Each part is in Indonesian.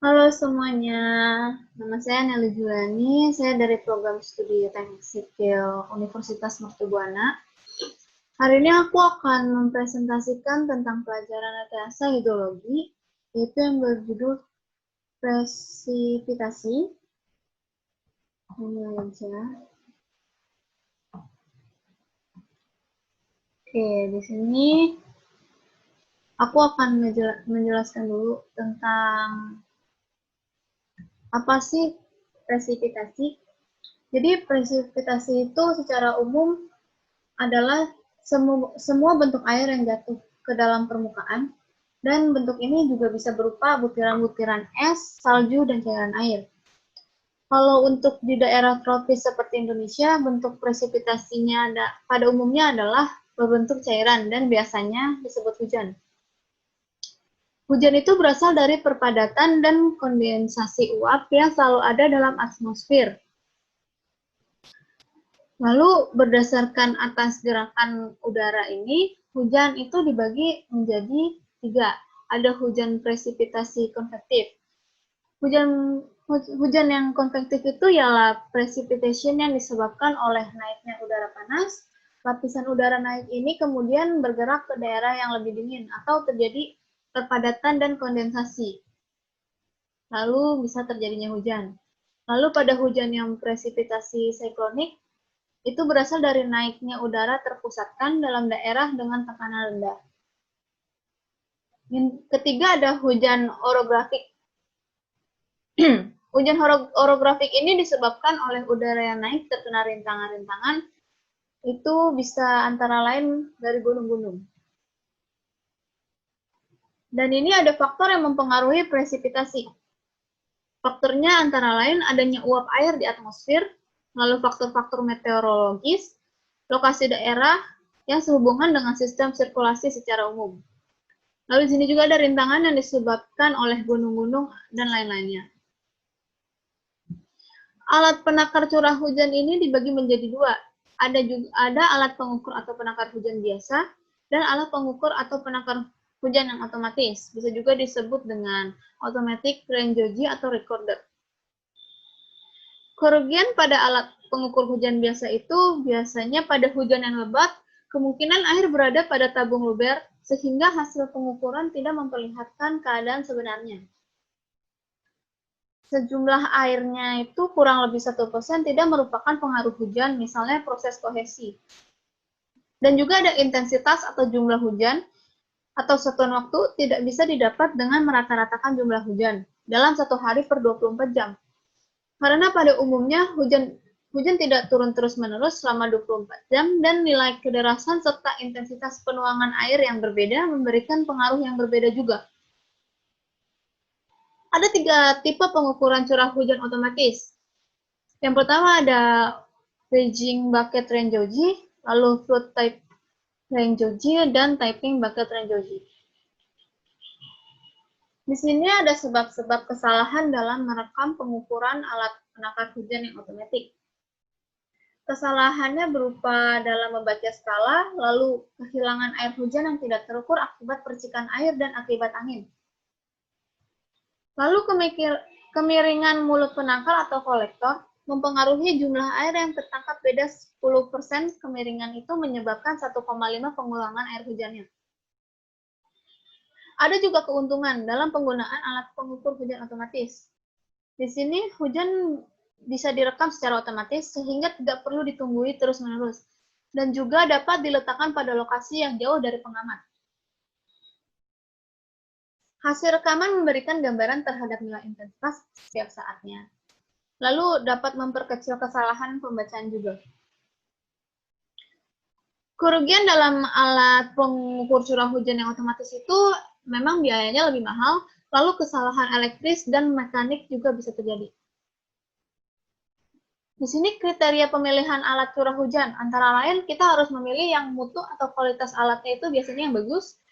Halo semuanya, nama saya Nelly Julani, saya dari program studi Teknik Sipil Universitas Mercubuana. Hari ini aku akan mempresentasikan tentang pelajaran rekayasa hidrologi, yaitu yang berjudul presipitasi. Ini aja. Oke, di sini aku akan menjelaskan dulu tentang apa sih presipitasi. Jadi presipitasi itu secara umum adalah semua bentuk air yang jatuh ke dalam permukaan, dan bentuk ini juga bisa berupa butiran-butiran es, salju, dan cairan air. Kalau untuk di daerah tropis seperti Indonesia, bentuk presipitasinya pada umumnya adalah berbentuk cairan dan biasanya disebut hujan. Hujan itu berasal dari perpadatan dan kondensasi uap yang selalu ada dalam atmosfer. Lalu berdasarkan atas gerakan udara ini, hujan itu dibagi menjadi 3. Ada hujan presipitasi konvektif. Hujan yang konvektif itu ialah precipitation yang disebabkan oleh naiknya udara panas. Lapisan udara naik ini kemudian bergerak ke daerah yang lebih dingin atau terjadi perpadatan dan kondensasi. Lalu bisa terjadinya hujan. Lalu pada hujan yang presipitasi siklonik, itu berasal dari naiknya udara terpusatkan dalam daerah dengan tekanan rendah. Yang ketiga ada hujan orografik. Hujan orografik ini disebabkan oleh udara yang naik terkena rintangan-rintangan, itu bisa antara lain dari gunung-gunung. Dan ini ada faktor yang mempengaruhi presipitasi. Faktornya antara lain adanya uap air di atmosfer, lalu faktor-faktor meteorologis, lokasi daerah yang sehubungan dengan sistem sirkulasi secara umum. Lalu di sini juga ada rintangan yang disebabkan oleh gunung-gunung dan lain-lainnya. Alat penakar curah hujan ini dibagi menjadi 2. Ada alat pengukur atau penakar hujan biasa dan alat pengukur atau penakar hujan yang otomatis. Bisa juga disebut dengan automatic rain gauge atau recorder. Kerugian pada alat pengukur hujan biasa itu biasanya pada hujan yang lebat, kemungkinan air berada pada tabung luber sehingga hasil pengukuran tidak memperlihatkan keadaan sebenarnya. Sejumlah airnya itu kurang lebih 1% tidak merupakan pengaruh hujan, misalnya proses kohesi. Dan juga ada intensitas atau jumlah hujan atau satuan waktu tidak bisa didapat dengan merata-ratakan jumlah hujan dalam satu hari per 24 jam. Karena pada umumnya hujan tidak turun terus-menerus selama 24 jam dan nilai kederasan serta intensitas penuangan air yang berbeda memberikan pengaruh yang berbeda juga. Ada 3 tipe pengukuran curah hujan otomatis. Yang pertama ada Beijing Bucket Rain Gauge, lalu Flood Type Rain Gauge, dan Typing Bucket Rain Gauge. Di sini ada sebab-sebab kesalahan dalam merekam pengukuran alat penakar hujan yang otomatis. Kesalahannya berupa dalam membaca skala, lalu kehilangan air hujan yang tidak terukur akibat percikan air dan akibat angin. Lalu kemiringan mulut penangkal atau kolektor mempengaruhi jumlah air yang tertangkap beda 10%. Kemiringan itu menyebabkan 1,5 pengulangan air hujannya. Ada juga keuntungan dalam penggunaan alat pengukur hujan otomatis. Di sini hujan bisa direkam secara otomatis sehingga tidak perlu ditunggui terus-menerus dan juga dapat diletakkan pada lokasi yang jauh dari pengamat. Hasil rekaman memberikan gambaran terhadap nilai intensitas setiap saatnya. Lalu dapat memperkecil kesalahan pembacaan juga. Kerugian dalam alat pengukur curah hujan yang otomatis itu memang biayanya lebih mahal, lalu kesalahan elektris dan mekanik juga bisa terjadi. Di sini kriteria pemilihan alat curah hujan, antara lain kita harus memilih yang mutu atau kualitas alatnya itu biasanya yang bagus,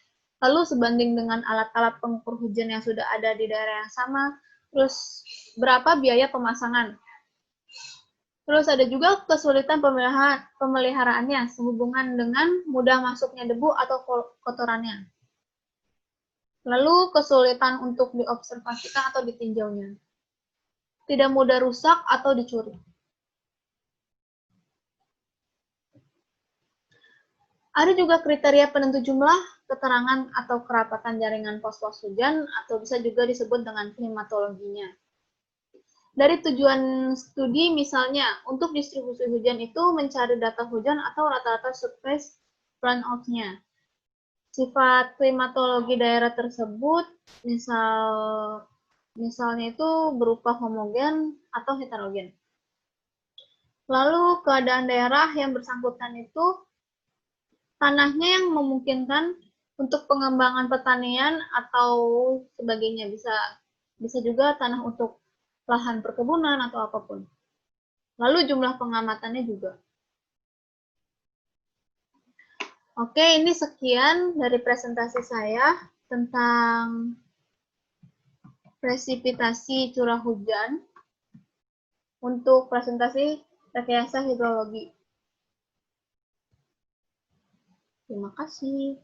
lalu sebanding dengan alat-alat pengukur hujan yang sudah ada di daerah yang sama, terus berapa biaya pemasangan. Terus ada juga kesulitan pemeliharaannya sehubungan dengan mudah masuknya debu atau kotorannya. Lalu kesulitan untuk diobservasikan atau ditinjaunya. Tidak mudah rusak atau dicuri. Ada juga kriteria penentu jumlah, keterangan atau kerapatan jaringan pos-pos hujan, atau bisa juga disebut dengan klimatologinya. Dari tujuan studi misalnya, untuk distribusi hujan itu mencari data hujan atau rata-rata surface runoff-nya. Sifat klimatologi daerah tersebut, misalnya itu berupa homogen atau heterogen. Lalu keadaan daerah yang bersangkutan itu tanahnya yang memungkinkan untuk pengembangan pertanian atau sebagainya, bisa juga tanah untuk lahan perkebunan atau apapun. Lalu jumlah pengamatannya juga. Oke, ini sekian dari presentasi saya tentang presipitasi curah hujan untuk presentasi rekayasa hidrologi. Terima kasih.